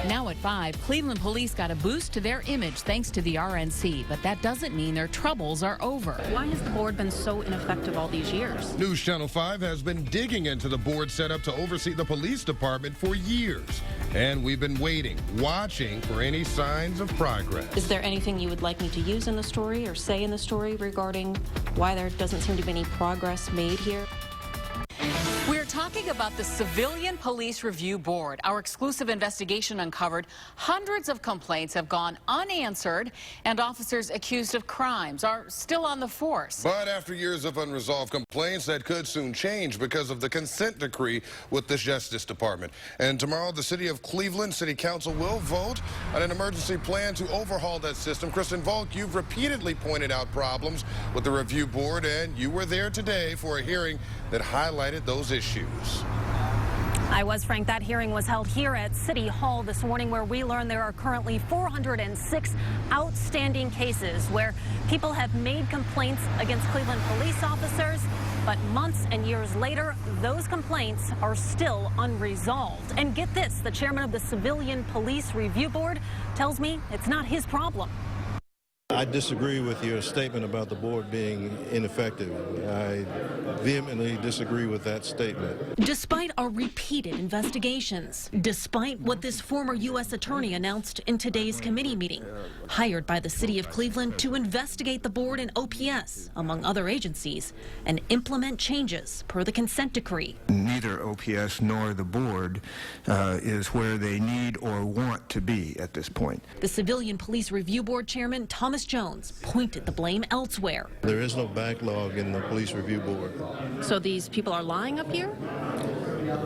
Now at 5, Cleveland police got a boost to their image thanks to the RNC, but that doesn't mean their troubles are over. Why has the board been so ineffective all these years? NewsChannel5 has been digging into the board set up to oversee the police department for years. And we've been waiting, watching for any signs of progress. Is there anything you would like me to use in the story or say in the story regarding why there doesn't seem to be any progress made here? We're talking about the Civilian Police Review Board. Our exclusive investigation uncovered hundreds of complaints have gone unanswered, and officers accused of crimes are still on the force. But after years of unresolved complaints, that could soon change because of the consent decree with the Justice Department. And tomorrow, the City of Cleveland City Council will vote on an emergency plan to overhaul that system. Kristen Volk, you've repeatedly pointed out problems with the review board, and you were there today for a hearing that highlighted those issues. I was, Frank. That hearing was held here at City Hall this morning, where we learned there are currently 406 outstanding cases where people have made complaints against Cleveland police officers, but months and years later, those complaints are still unresolved. And get this, the chairman of the Civilian Police Review Board tells me it's not his problem. I disagree with your statement about the board being ineffective. I vehemently disagree with that statement. Despite our repeated investigations, despite what this former U.S. attorney announced in today's committee meeting, hired by the city of Cleveland to investigate the board and OPS, among other agencies, and implement changes per the consent decree. Neither OPS nor the board is where they need or want to be at this point. The Civilian Police Review Board chairman, Thomas Jones, pointed the blame elsewhere. There is no backlog in the police review board. So these people are lying up here?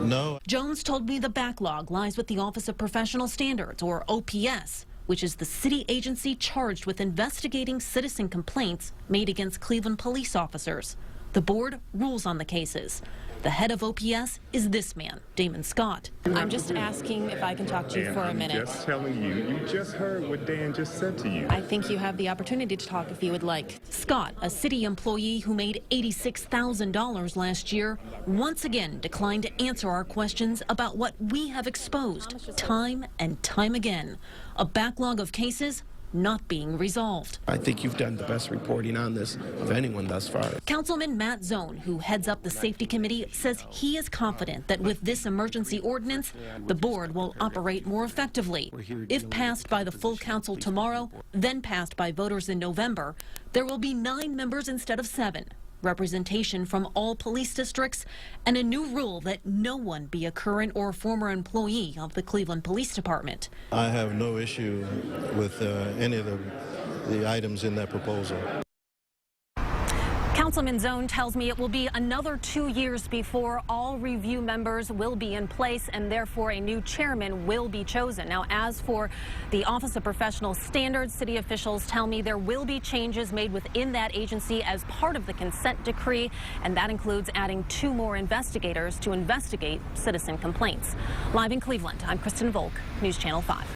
No. Jones told me the backlog lies with the Office of Professional Standards, or OPS, which is the city agency charged with investigating citizen complaints made against Cleveland police officers. The board rules on the cases. The head of OPS is this man, Damon Scott. I'm just asking if I can talk to you for a minute. I'm just telling you, you just heard what Dan just said to you. I think you have the opportunity to talk if you would like. Scott, a city employee who made $86,000 last year, once again declined to answer our questions about what we have exposed time and time again. A backlog of cases not being resolved. I think you've done the best reporting on this of anyone thus far. Councilman Matt Zone, who heads up the safety committee, says he is confident that with this emergency ordinance, the board will operate more effectively. If passed by the full council tomorrow, then passed by voters in November, there will be 9 members instead of 7. Representation from all police districts, and a new rule that no one be a current or former employee of the Cleveland Police Department. I have no issue with any of the items in that proposal. Councilman Zone tells me it will be another 2 years before all review members will be in place, and therefore a new chairman will be chosen. Now, as for the Office of Professional Standards, city officials tell me there will be changes made within that agency as part of the consent decree, and that includes adding 2 more investigators to investigate citizen complaints. Live in Cleveland, I'm Kristen Volk, News Channel 5.